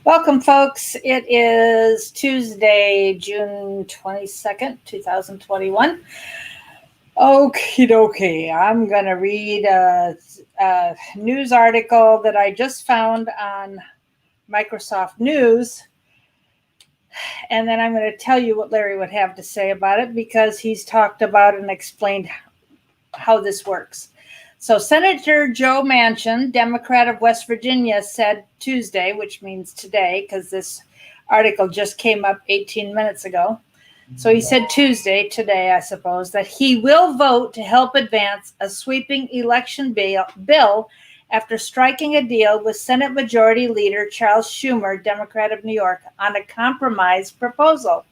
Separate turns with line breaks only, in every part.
Welcome, folks. It is Tuesday, June 22nd, 2021. Okie dokie. I'm going to read a news article that I just found on Microsoft News, and then I'm going to tell you what Larry would have to say about it because he's talked about and explained how this works. So Senator Joe Manchin, Democrat of West Virginia, said Tuesday, which means today, because this article just came up 18 minutes ago. So he said Tuesday, today, I suppose, that he will vote to help advance a sweeping election bill after striking a deal with Senate Majority Leader Charles Schumer, Democrat of New York, on a compromise proposal.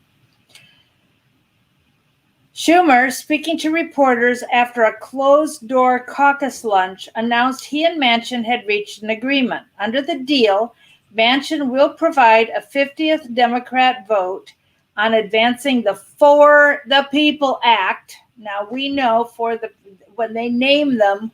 Schumer, speaking to reporters after a closed-door caucus lunch, announced he and Manchin had reached an agreement. Under the deal, Manchin will provide a 50th Democrat vote on advancing the For the People Act. Now, we know when they name them,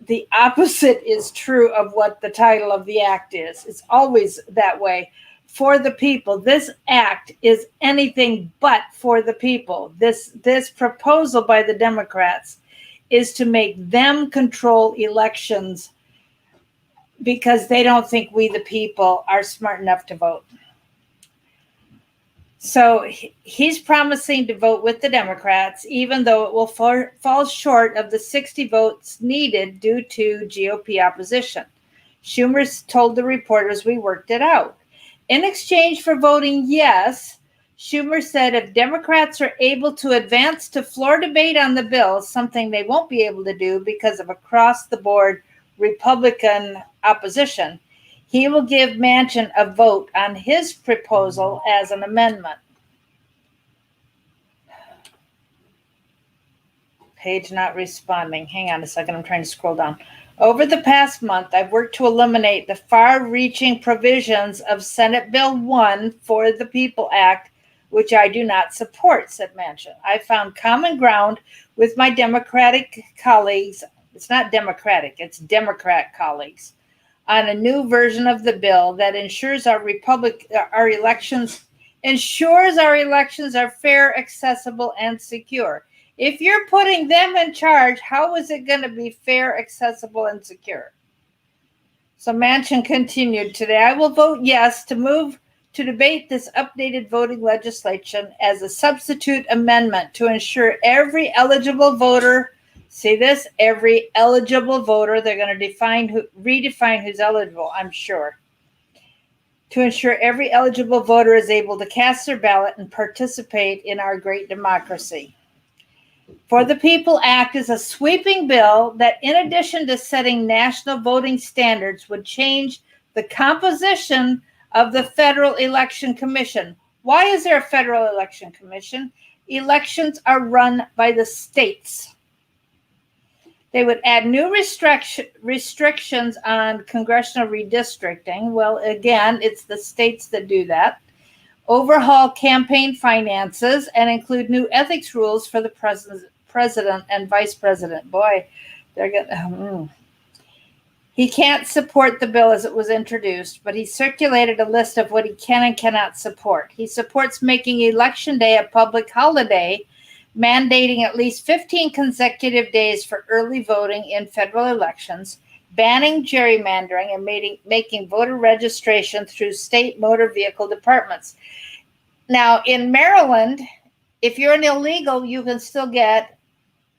the opposite is true of what the title of the act is. It's always that way. For the people. This act is anything but for the people. This proposal by the Democrats is to make them control elections because they don't think we, the people, are smart enough to vote. So he's promising to vote with the Democrats, even though it will fall short of the 60 votes needed due to GOP opposition. Schumer told the reporters, "We worked it out." In exchange for voting yes, Schumer said if Democrats are able to advance to floor debate on the bill, something they won't be able to do because of across-the-board Republican opposition, he will give Manchin a vote on his proposal as an amendment. Page not responding. Hang on a second. I'm trying to scroll down. Over the past month, I've worked to eliminate the far-reaching provisions of Senate Bill 1 for the People Act, which I do not support, said Manchin. I found common ground with my Democratic colleagues. It's not Democratic, it's Democrat colleagues on a new version of the bill that ensures our elections are fair, accessible, and secure. If you're putting them in charge, how is it going to be fair, accessible, and secure? So Manchin continued today, I will vote yes to move to debate this updated voting legislation as a substitute amendment to ensure every eligible voter, see this, every eligible voter, they're going to redefine who's eligible, I'm sure, to ensure every eligible voter is able to cast their ballot and participate in our great democracy. For the People Act is a sweeping bill that, in addition to setting national voting standards, would change the composition of the Federal Election Commission. Why is there a Federal Election Commission? Elections are run by the states. They would add new restrictions on congressional redistricting. Well, again, it's the states that do that. Overhaul campaign finances and include new ethics rules for the president and vice president. Boy, they're going. He can't support the bill as it was introduced, but he circulated a list of what he can and cannot support. He supports making Election Day a public holiday, mandating at least 15 consecutive days for early voting in federal elections, banning gerrymandering, and making voter registration through state motor vehicle departments. Now, in Maryland, if you're an illegal, you can still get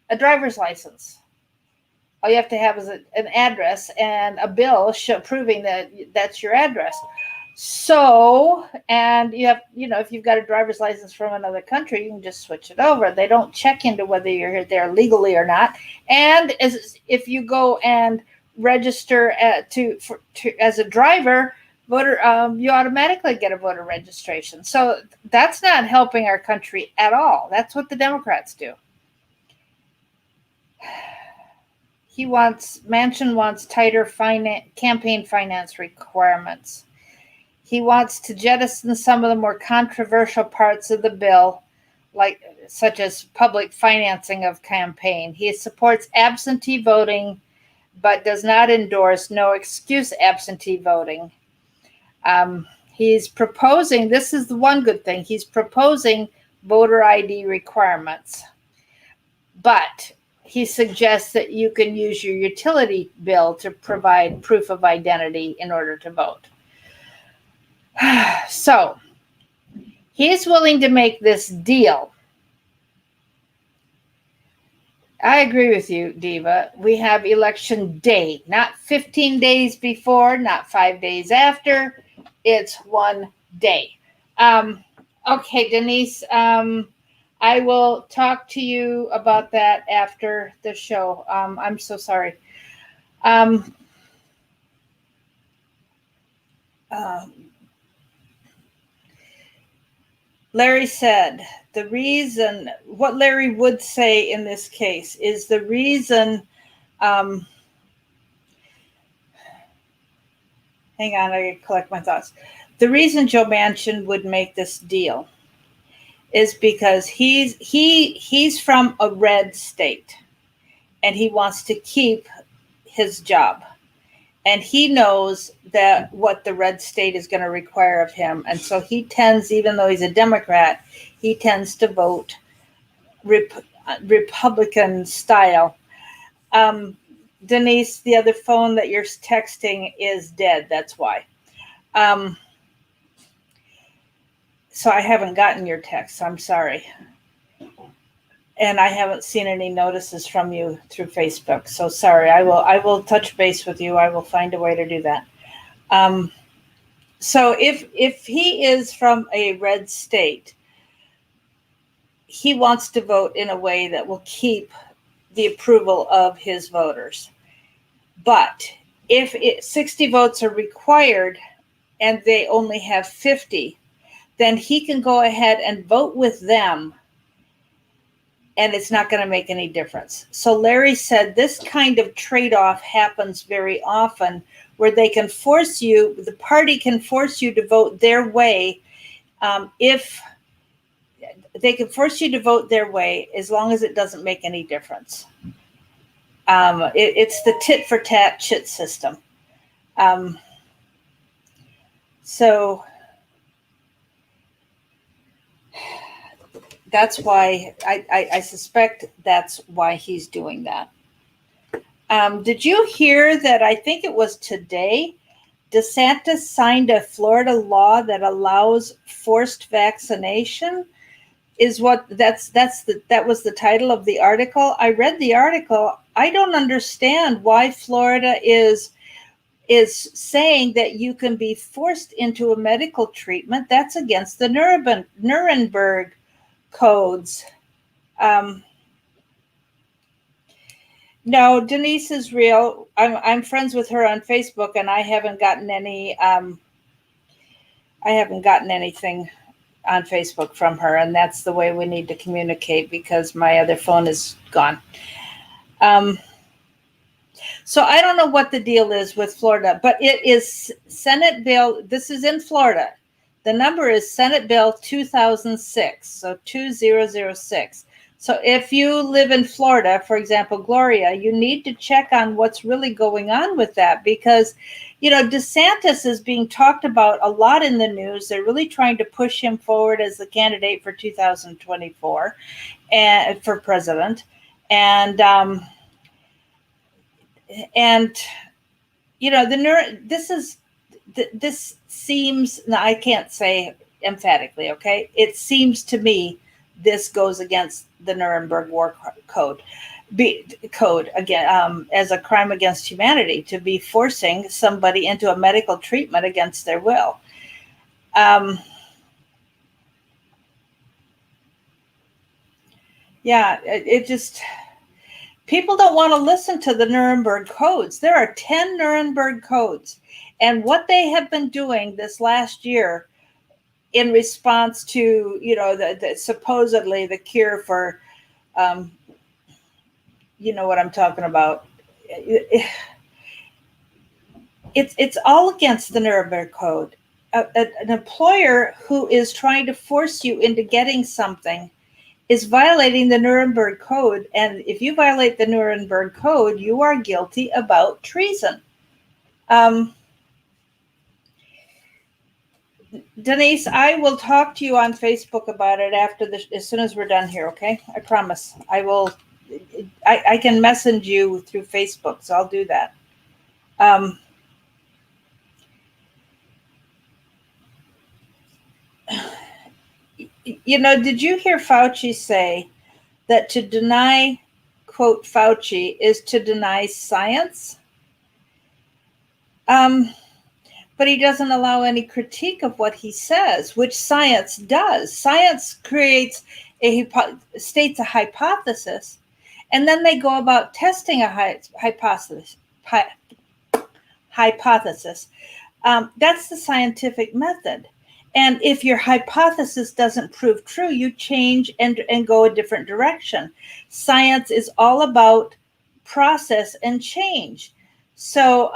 a driver's license. All you have to have is an address and a bill proving that that's your address. So, and you have, if you've got a driver's license from another country, you can just switch it over. They don't check into whether you're there legally or not. And if you go and register as a driver, you automatically get a voter registration. So that's not helping our country at all. That's what the Democrats do. Manchin wants tighter campaign finance requirements. He wants to jettison some of the more controversial parts of the bill, such as public financing of campaign. He supports absentee voting, but does not endorse no excuse absentee voting. He's proposing, this is the one good thing, he's proposing voter ID requirements. But he suggests that you can use your utility bill to provide proof of identity in order to vote. So he's willing to make this deal. I agree with you, Diva. We have election day, not 15 days before, not 5 days after. It's one day. Okay, Denise, I will talk to you about that after the show. I'm so sorry. Larry said the reason, what Larry would say in this case is the reason, hang on, I gotta collect my thoughts. The reason Joe Manchin would make this deal is because he's from a red state and he wants to keep his job. And he knows that what the red state is going to require of him. And so he tends, even though he's a Democrat, he tends to vote Republican style. Denise, the other phone that you're texting is dead. That's why. So I haven't gotten your text. I'm sorry. And I haven't seen any notices from you through Facebook. So sorry. I will touch base with you. I will find a way to do that. So if he is from a red state, he wants to vote in a way that will keep the approval of his voters. But if 60 votes are required and they only have 50, then he can go ahead and vote with them, and it's not going to make any difference. So Larry said this kind of trade-off happens very often where they can force you, the party can force you to vote their way. If they can force you to vote their way, as long as it doesn't make any difference. It's the tit for tat chit system. So that's why I suspect that's why he's doing that. Did you hear that? I think it was today, DeSantis signed a Florida law that allows forced vaccination. That was the title of the article. I read the article. I don't understand why Florida is saying that you can be forced into a medical treatment. That's against the Nuremberg codes. No, Denise is real. I'm friends with her on Facebook, and I haven't gotten any. I haven't gotten anything on Facebook from her, and that's the way we need to communicate because my other phone is gone. So I don't know what the deal is with Florida, but it is Senate Bill. This is in Florida. The number is Senate Bill 2006, so 2006. So if you live in Florida, for example, Gloria, you need to check on what's really going on with that because, you know, DeSantis is being talked about a lot in the news. They're really trying to push him forward as the candidate for 2024 and for president. And you know, this seems, now I can't say emphatically, okay? It seems to me this goes against the Nuremberg War Code again, as a crime against humanity to be forcing somebody into a medical treatment against their will. Yeah, it just, people don't want to listen to the Nuremberg codes. There are 10 Nuremberg codes, and what they have been doing this last year in response to, you know, the supposedly the cure for, you know what I'm talking about. It's all against the Nuremberg Code. An employer who is trying to force you into getting something is violating the Nuremberg Code. And if you violate the Nuremberg Code, you are guilty about treason. Denise, I will talk to you on Facebook about it as soon as we're done here. Okay, I promise. I will. I can message you through Facebook, so I'll do that. Um, did you hear Fauci say that to deny, quote, Fauci is to deny science? But he doesn't allow any critique of what he says, which science does. Science states a hypothesis, and then they go about testing a hypothesis. That's the scientific method. And if your hypothesis doesn't prove true, you change and go a different direction. Science is all about process and change. So,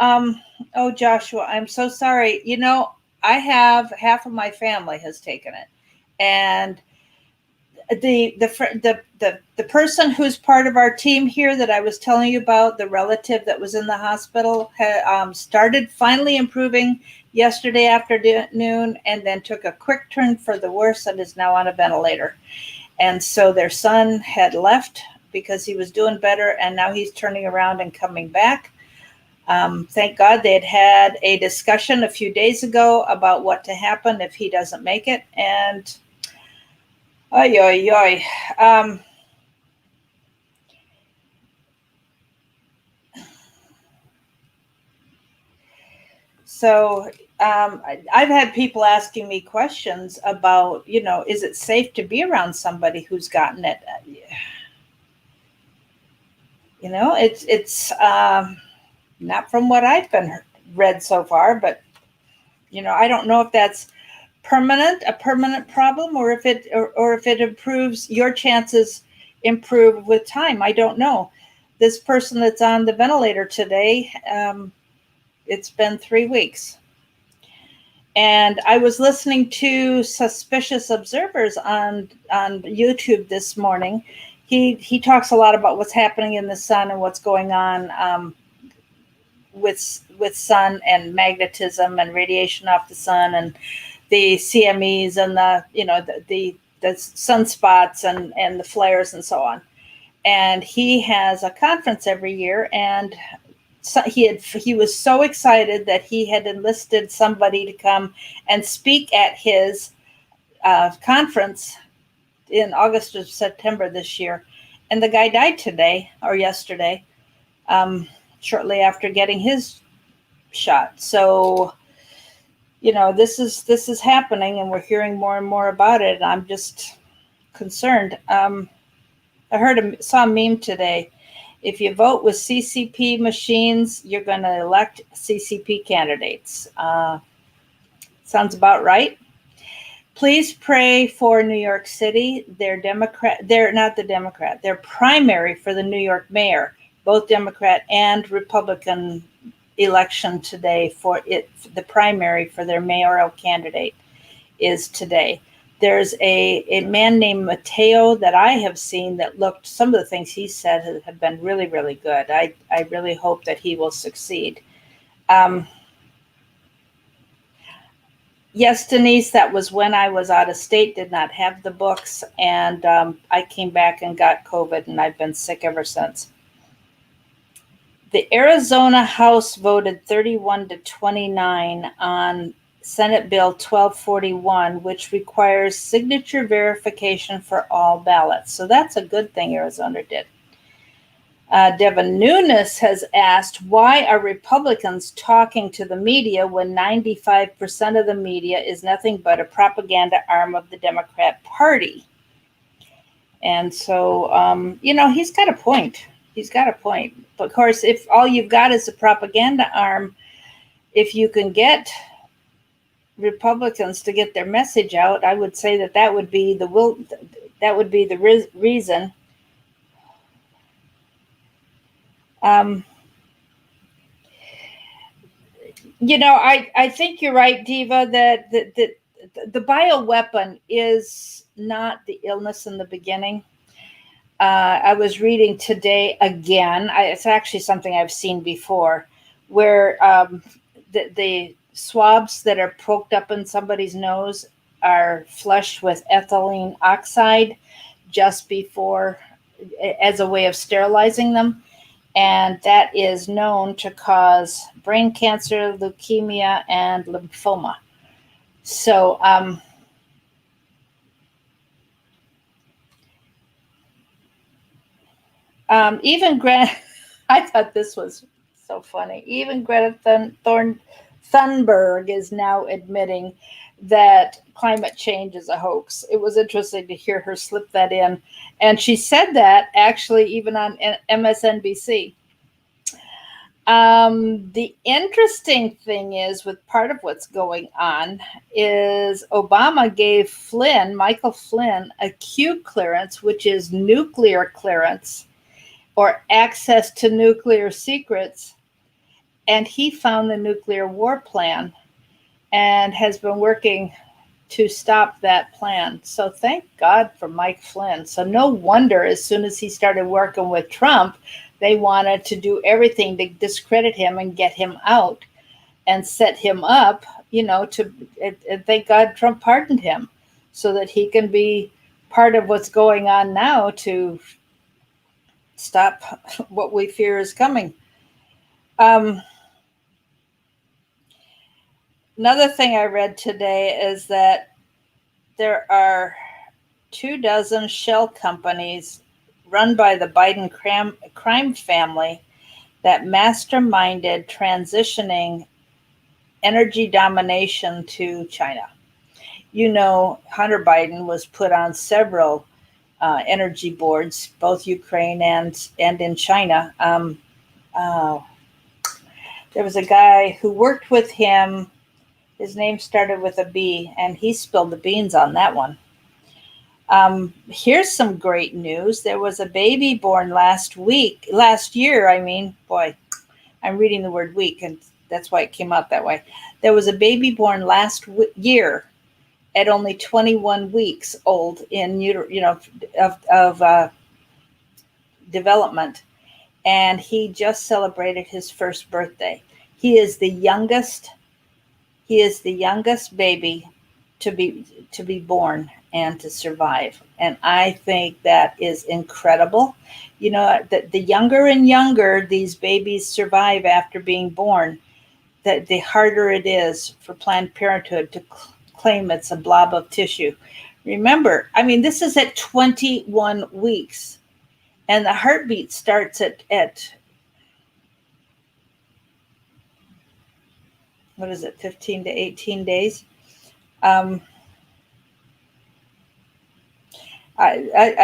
oh, Joshua, I'm so sorry. I have half of my family has taken it. And the person who's part of our team here that I was telling you about, the relative that was in the hospital, started finally improving yesterday afternoon, and then took a quick turn for the worse and is now on a ventilator. And so their son had left because he was doing better, and now he's turning around and coming back. Thank God they had a discussion a few days ago about what to happen if he doesn't make it. And oy, oy, oy. So I've had people asking me questions about, is it safe to be around somebody who's gotten it? It's not from what I've been read so far, but I don't know if that's a permanent problem, or if it improves, your chances improve with time. I don't know. This person that's on the ventilator today, it's been 3 weeks. And I was listening to Suspicious Observers on YouTube this morning. He talks a lot about what's happening in the sun and what's going on with sun and magnetism and radiation off the sun and the CMEs and the sunspots and the flares and so on. And he has a conference every year, and so he was so excited that he had enlisted somebody to come and speak at his conference in August or September this year. And the guy died today or yesterday, shortly after getting his shot. So, this is happening, and we're hearing more and more about it. And I'm just concerned. I saw a meme today. If you vote with CCP machines, you're going to elect CCP candidates. Sounds about right. Please pray for New York City. They're not the Democrat. They're primary for the New York mayor, both Democrat and Republican election today. The primary for their mayoral candidate is today. There's a man named Mateo that I have seen that some of the things he said have been really, really good. I really hope that he will succeed. Yes, Denise, that was when I was out of state, did not have the books, and I came back and got COVID, and I've been sick ever since. The Arizona House voted 31-29 on Senate Bill 1241, which requires signature verification for all ballots. So that's a good thing Arizona did. Devin Nunes has asked, why are Republicans talking to the media when 95% of the media is nothing but a propaganda arm of the Democrat Party? And so, he's got a point. But of course, if all you've got is a propaganda arm, if you can get Republicans to get their message out, I would say that would be the reason. I think you're right, Diva, that the bioweapon is not the illness in the beginning. I was reading today again. It's actually something I've seen before, where the swabs that are poked up in somebody's nose are flushed with ethylene oxide just before, as a way of sterilizing them. And that is known to cause brain cancer, leukemia, and lymphoma. So, even Greta, I thought this was so funny. Even Greta Thunberg is now admitting that climate change is a hoax. It was interesting to hear her slip that in. And she said that actually even on MSNBC. The interesting thing is, with part of what's going on, is Obama gave Michael Flynn, a Q clearance, which is nuclear clearance or access to nuclear secrets. And he found the nuclear war plan and has been working to stop that plan. So thank God for Mike Flynn. So no wonder as soon as he started working with Trump, they wanted to do everything to discredit him and get him out and set him up, thank God Trump pardoned him so that he can be part of what's going on now to stop what we fear is coming. Another thing I read today is that there are 24 shell companies run by the Biden crime family that masterminded transitioning energy domination to China. Hunter Biden was put on several energy boards, both Ukraine and in China. There was a guy who worked with him. His name started with a B, and he spilled the beans on that one. Here's some great news. There was a baby born last year. I'm reading the word week, and that's why it came out that way. There was a baby born last year at only 21 weeks old in development, and he just celebrated his first birthday. He is the youngest baby to be born and to survive. And I think that is incredible. The younger and younger these babies survive after being born, that the harder it is for Planned Parenthood to claim it's a blob of tissue. Remember, this is at 21 weeks, and the heartbeat starts at what is it, 15 to 18 days? I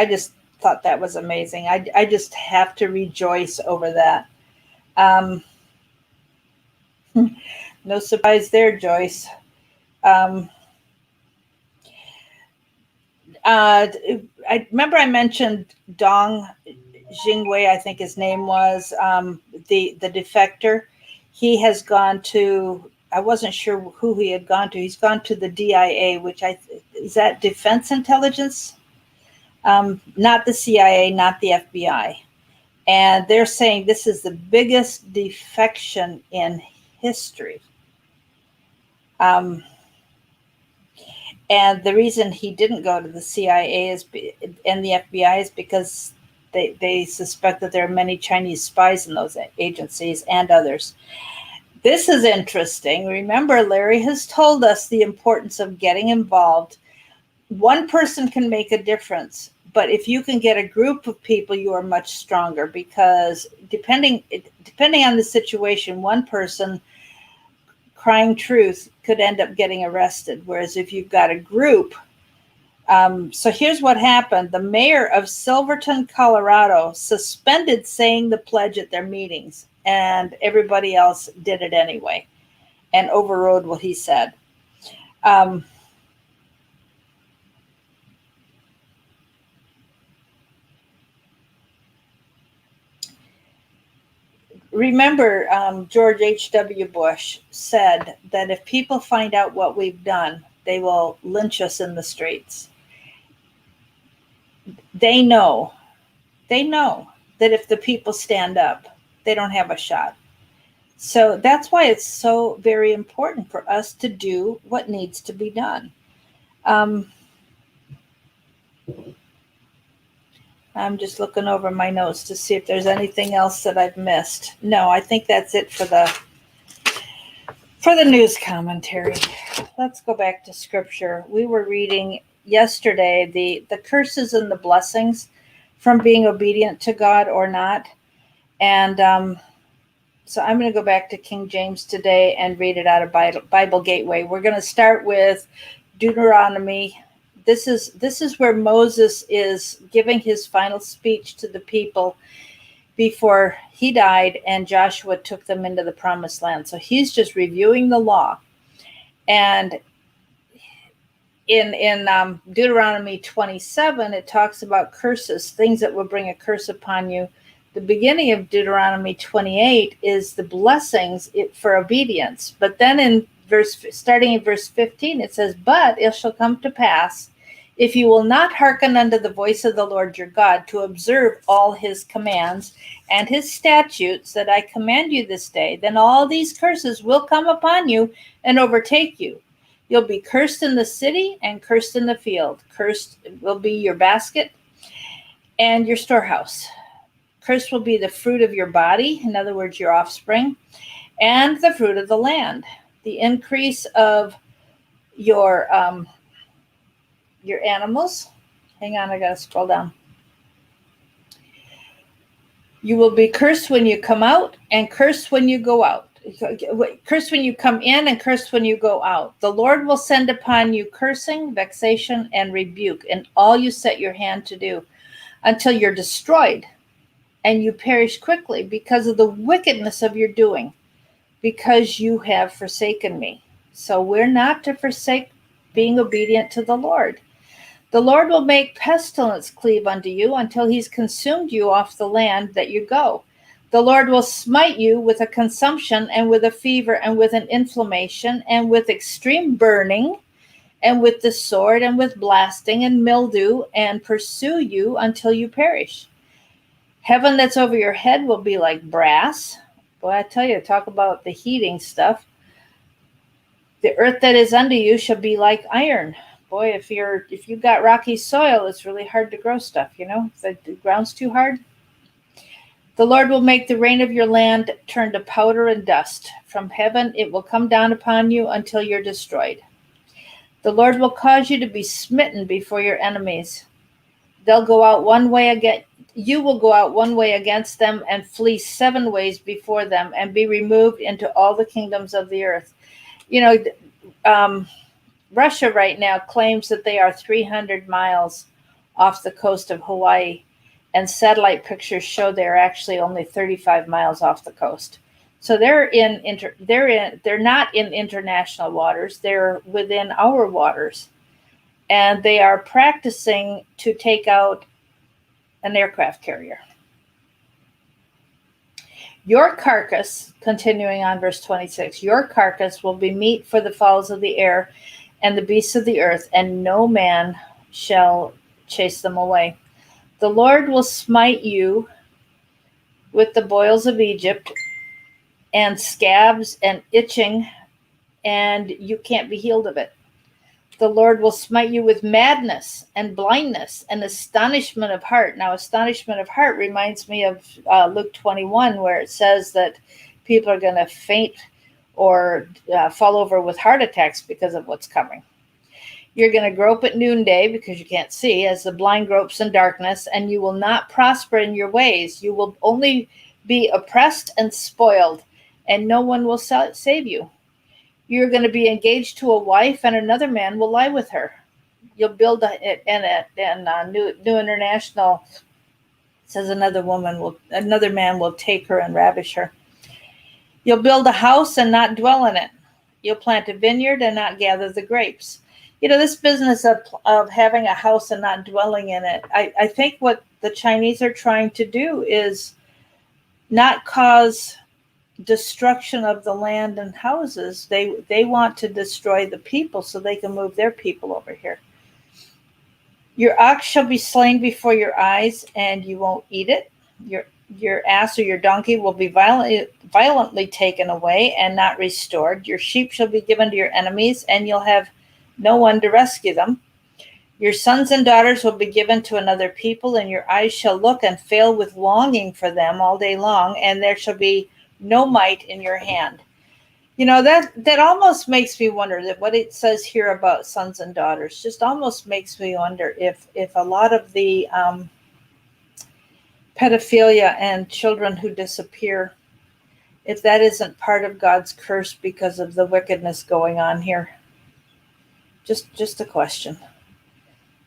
just thought that was amazing. I just have to rejoice over that. No surprise there, Joyce. I remember I mentioned Dong Jingwei, I think his name was, the defector. He has gone to, I wasn't sure who he had gone to. He's gone to the DIA, which is that Defense Intelligence? Not the CIA, not the FBI. And they're saying this is the biggest defection in history. And the reason he didn't go to the CIA and the FBI is because they suspect that there are many Chinese spies in those agencies and others. This is interesting. Remember, Larry has told us the importance of getting involved. One person can make a difference, but if you can get a group of people, you are much stronger, because depending on the situation, one person crying truth could end up getting arrested. Whereas if you've got a group, so here's what happened. The mayor of Silverton, Colorado, suspended saying the pledge at their meetings, and everybody else did it anyway and overrode what he said. Remember, George H.W. Bush said that if people find out what we've done, they will lynch us in the streets. They know that if the people stand up, they don't have a shot. So that's why it's so very important for us to do what needs to be done. Um, I'm just looking over my notes to see if there's anything else that I've missed. No, I think that's it for the news commentary. Let's go back to scripture. We were reading yesterday the curses and the blessings from being obedient to God or not. And so I'm going to go back to King James today and read it out of Bible Gateway. We're going to start with Deuteronomy. This is where Moses is giving his final speech to the people before he died and Joshua took them into the promised land. So he's just reviewing the law. And in Deuteronomy 27, it talks about curses, things that will bring a curse upon you. The beginning of Deuteronomy 28 is the blessings for obedience. But then starting in verse 15, it says, "But it shall come to pass, if you will not hearken unto the voice of the Lord your God, to observe all his commands and his statutes that I command you this day, then all these curses will come upon you and overtake you. You'll be cursed in the city and cursed in the field. Cursed will be your basket and your storehouse. Cursed will be the fruit of your body," in other words, your offspring, "and the fruit of the land, the increase of your animals." Hang on, I got to scroll down. "You will be cursed when you come out and cursed when you go out. Cursed when you come in and cursed when you go out. The Lord will send upon you cursing, vexation, and rebuke in all you set your hand to do, until you're destroyed and you perish quickly because of the wickedness of your doing, because you have forsaken me." So we're not to forsake being obedient to the Lord. "The Lord will make pestilence cleave unto you until he's consumed you off the land that you go. The Lord will smite you with a consumption and with a fever and with an inflammation and with extreme burning and with the sword and with blasting and mildew and pursue you until you perish. Heaven that's over your head will be like brass." Boy, I tell you, talk about the heating stuff. "The earth that is under you shall be like iron." Boy, if you've got rocky soil, it's really hard to grow stuff, if the ground's too hard. "The Lord will make the rain of your land turn to powder and dust. From heaven it will come down upon you until you're destroyed. The Lord will cause you to be smitten before your enemies. They'll go out one way again. You will go out one way against them and flee 7 ways before them and be removed into all the kingdoms of the earth." Russia right now claims that they are 300 miles off the coast of Hawaii, and satellite pictures show they're actually only 35 miles off the coast. So they're not in international waters. They're within our waters, and they are practicing to take out an aircraft carrier. "Your carcass," continuing on verse 26, "your carcass will be meat for the fowls of the air and the beasts of the earth, and no man shall chase them away. The Lord will smite you with the boils of Egypt and scabs and itching, and you can't be healed of it. The Lord will smite you with madness and blindness and astonishment of heart." Now, astonishment of heart reminds me of Luke 21, where it says that people are going to faint or fall over with heart attacks because of what's coming. "You're going to grope at noonday because you can't see, as the blind gropes in darkness, and you will not prosper in your ways. You will only be oppressed and spoiled, and no one will save you. You're going to be engaged to a wife, and another man will lie with her." You'll build New International says another man will take her and ravish her. "You'll build a house and not dwell in it. You'll plant a vineyard and not gather the grapes." This business of having a house and not dwelling in it, I think what the Chinese are trying to do is not cause destruction of the land and houses. They want to destroy the people so they can move their people over here. "Your ox shall be slain before your eyes, and you won't eat it. Your ass or your donkey will be violently taken away and not restored. Your sheep shall be given to your enemies, and you'll have no one to rescue them. Your sons and daughters will be given to another people, and your eyes shall look and fail with longing for them all day long, and there shall be no might in your hand. That almost makes me wonder that what it says here about sons and daughters just almost makes me wonder if a lot of the pedophilia and children who disappear, if that isn't part of God's curse because of the wickedness going on here. Just a question.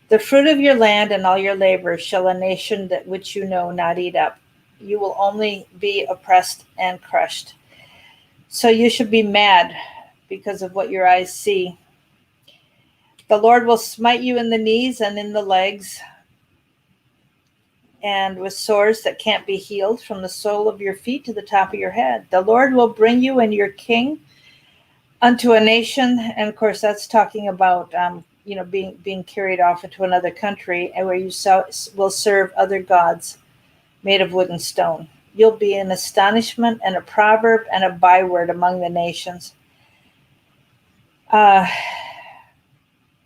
The fruit of your land and all your labor shall a nation that which you know not eat up. You will only be oppressed and crushed. So you should be mad because of what your eyes see. The Lord will smite you in the knees and in the legs, and with sores that can't be healed from the sole of your feet to the top of your head. The Lord will bring you and your king unto a nation, and of course that's talking about being carried off into another country, and where you will serve other gods made of wood and stone. You'll be an astonishment and a proverb and a byword among the nations.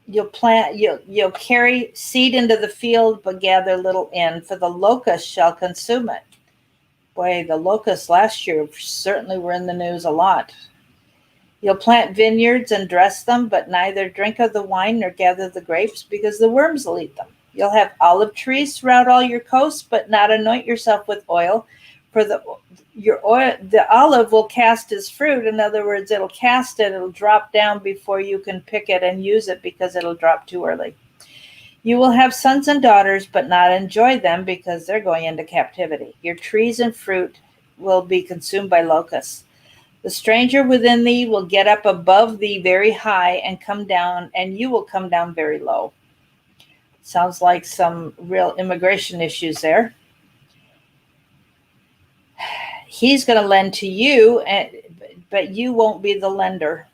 You'll carry seed into the field, but gather little in, for the locust shall consume it. Boy, the locusts last year certainly were in the news a lot. You'll plant vineyards and dress them, but neither drink of the wine nor gather the grapes, because the worms will eat them. You'll have olive trees throughout all your coasts, but not anoint yourself with oil, for the olive will cast its fruit. In other words, it'll drop down before you can pick it and use it, because it'll drop too early. You will have sons and daughters, but not enjoy them, because they're going into captivity. Your trees and fruit will be consumed by locusts. The stranger within thee will get up above thee very high and come down, and you will come down very low. Sounds like some real immigration issues there. He's going to lend to you, but you won't be the lender.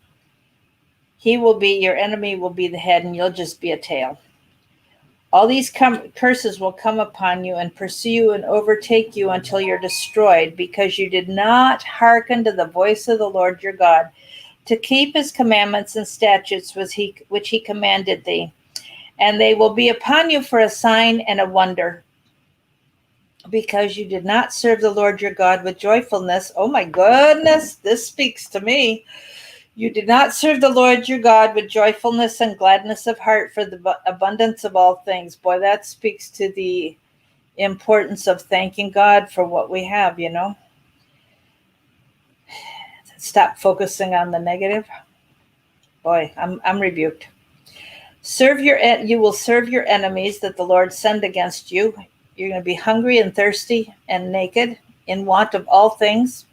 Your enemy will be the head, and you'll just be a tail. All these curses will come upon you and pursue you and overtake you until you're destroyed, because you did not hearken to the voice of the Lord your God, to keep his commandments and statutes which he commanded thee. And they will be upon you for a sign and a wonder, because you did not serve the Lord your God with joyfulness. Oh my goodness, this speaks to me. You did not serve the Lord your God with joyfulness and gladness of heart for the abundance of all things. Boy, that speaks to the importance of thanking God for what we have, Stop focusing on the negative. Boy, I'm rebuked. You will serve your enemies that the Lord send against you. You're going to be hungry and thirsty and naked, in want of all things.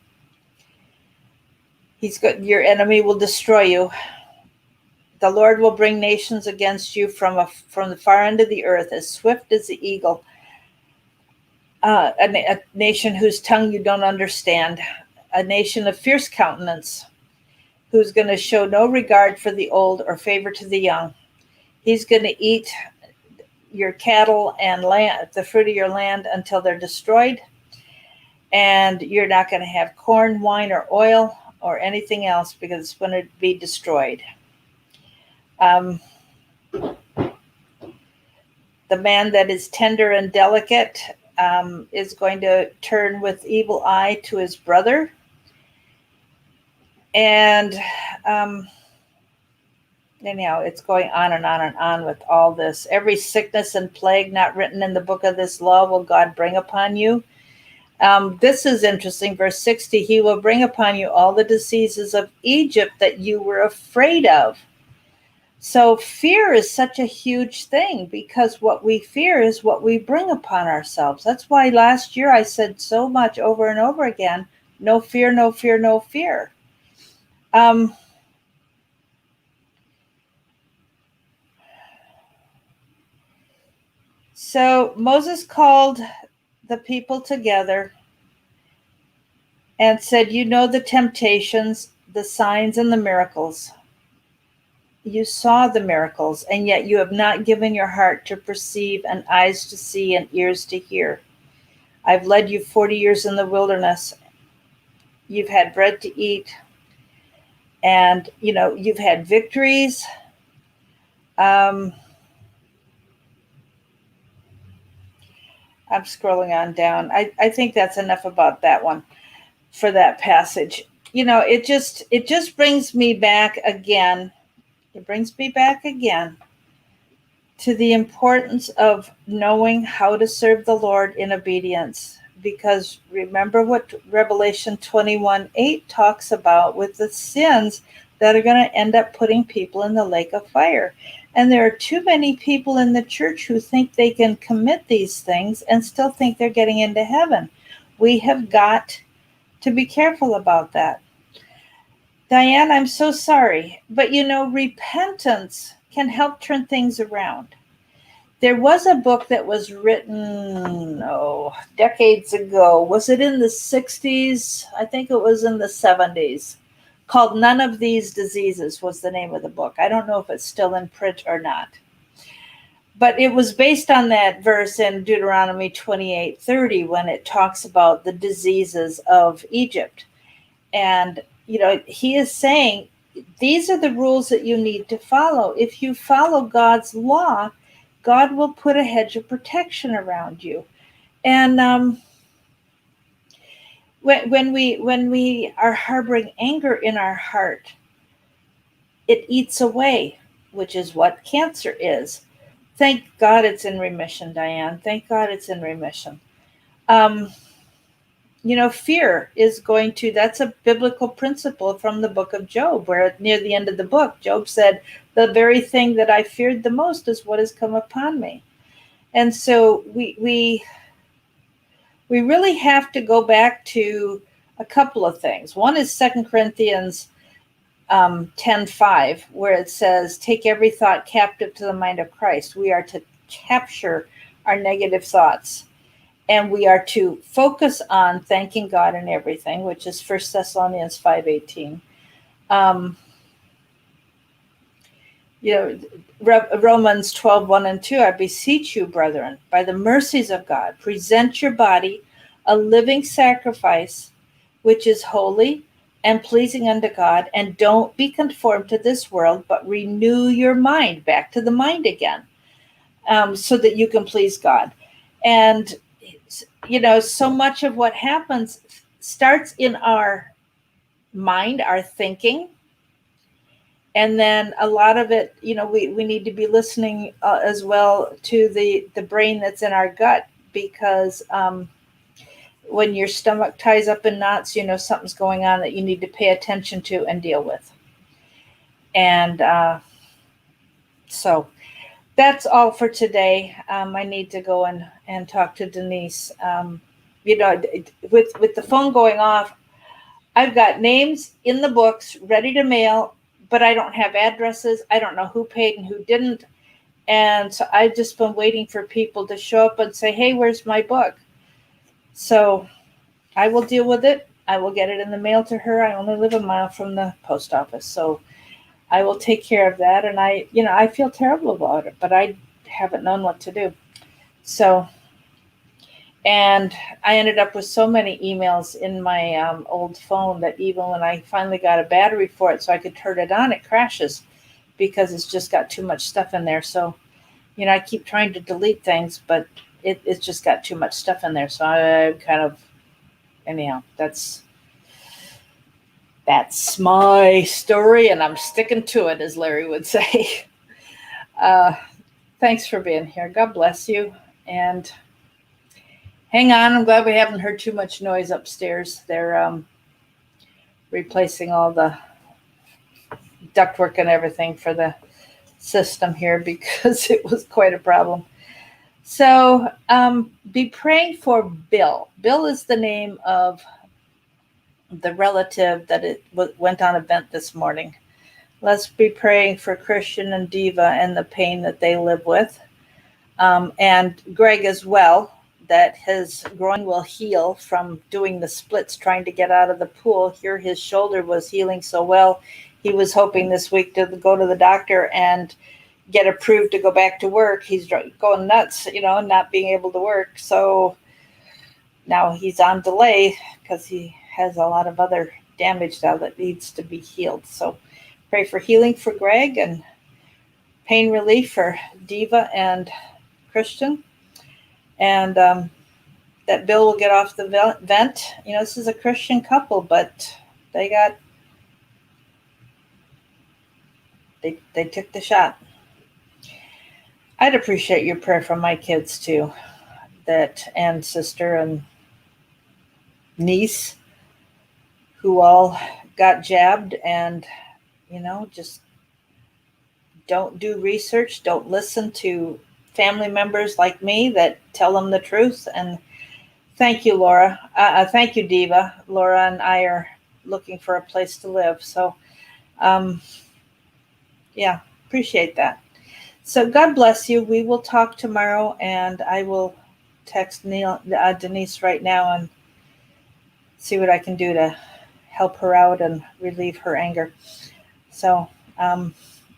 Your enemy will destroy you. The Lord will bring nations against you from the far end of the earth, as swift as the eagle. A nation whose tongue you don't understand. A nation of fierce countenance, who's going to show no regard for the old or favor to the young. He's going to eat your cattle and land, the fruit of your land, until they're destroyed. And you're not going to have corn, wine, or oil, or anything else, because it's going to be destroyed. The man that is tender and delicate is going to turn with evil eye to his brother. And anyhow, it's going on and on and on with all this. Every sickness and plague not written in the book of this law will God bring upon you. This is interesting. Verse 60, he will bring upon you all the diseases of Egypt that you were afraid of. So fear is such a huge thing, because what we fear is what we bring upon ourselves. That's why last year I said so much over and over again, no fear, no fear, no fear. So Moses called the people together and said, you know the temptations, the signs, and the miracles. You saw the miracles, and yet you have not given your heart to perceive, and eyes to see, and ears to hear. I've led you 40 years in the wilderness. You've had bread to eat, and you've had victories. I'm scrolling on down. I think that's enough about that one for that passage. It just brings me back again. It brings me back again to the importance of knowing how to serve the Lord in obedience. Because remember what Revelation 21:8 talks about with the sins that are going to end up putting people in the lake of fire. And there are too many people in the church who think they can commit these things and still think they're getting into heaven. We have got to be careful about that. Diane, I'm so sorry, but repentance can help turn things around. There was a book that was written, decades ago. Was it in the 60s? I think it was in the 70s. Called None of These Diseases was the name of the book. I don't know if it's still in print or not. But it was based on that verse in Deuteronomy 28:30 when it talks about the diseases of Egypt. And, he is saying, these are the rules that you need to follow. If you follow God's law, God will put a hedge of protection around you. And when we are harboring anger in our heart, it eats away, which is what cancer is. Thank God it's in remission, Diane. Thank God it's in remission. Fear is that's a biblical principle from the book of Job, where near the end of the book, Job said, the very thing that I feared the most is what has come upon me. And so we really have to go back to a couple of things. One is 2 Corinthians 10:5, where it says, take every thought captive to the mind of Christ. We are to capture our negative thoughts. And we are to focus on thanking God in everything, which is 1 Thessalonians 5:18. Romans 12:1 and 2, I beseech you, brethren, by the mercies of God, present your body a living sacrifice, which is holy and pleasing unto God, and don't be conformed to this world, but renew your mind, back to the mind again, so that you can please God. And so much of what happens starts in our mind, our thinking. And then a lot of it, we need to be listening as well to the brain that's in our gut, because when your stomach ties up in knots, something's going on that you need to pay attention to and deal with. And so that's all for today. I need to go and talk to Denise. With the phone going off, I've got names in the books ready to mail, but I don't have addresses. I don't know who paid and who didn't. And so I've just been waiting for people to show up and say, hey, where's my book? So I will deal with it. I will get it in the mail to her. I only live a mile from the post office. So I will take care of that. And I feel terrible about it, but I haven't known what to do. So, and I ended up with so many emails in my old phone that even when I finally got a battery for it so I could turn it on, it crashes because it's just got too much stuff in there. So, I keep trying to delete things, but it's just got too much stuff in there. So I kind of, anyhow, that's my story, and I'm sticking to it, as Larry would say. Thanks for being here. God bless you. And hang on. I'm glad we haven't heard too much noise upstairs. They're replacing all the ductwork and everything for the system here because it was quite a problem. So be praying for Bill. Bill is the name of the relative that went on event this morning. Let's be praying for Christian and Diva and the pain that they live with. And Greg as well, that his groin will heal from doing the splits, trying to get out of the pool. Here his shoulder was healing so well. He was hoping this week to go to the doctor and get approved to go back to work. He's going nuts, not being able to work. So, Now he's on delay because he has a lot of other damage now that needs to be healed. So pray for healing for Greg and pain relief for Diva and Christian. And that Bill will get off the vent. This is a Christian couple, but they took the shot. I'd appreciate your prayer for my kids too, and sister and niece who all got jabbed, and just don't do research, don't listen to family members like me that tell them the truth. And thank you, Laura. Thank you, Diva. Laura and I are looking for a place to live. So, yeah, appreciate that. So God bless you. We will talk tomorrow, and I will text Denise right now and see what I can do to help her out and relieve her anger. So,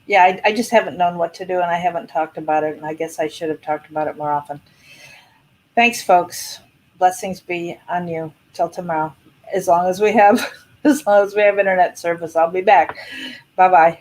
yeah, I just haven't known what to do, and I haven't talked about it, and I guess I should have talked about it more often. Thanks, folks. Blessings be on you till tomorrow. As long as we have internet service, I'll be back. Bye-bye.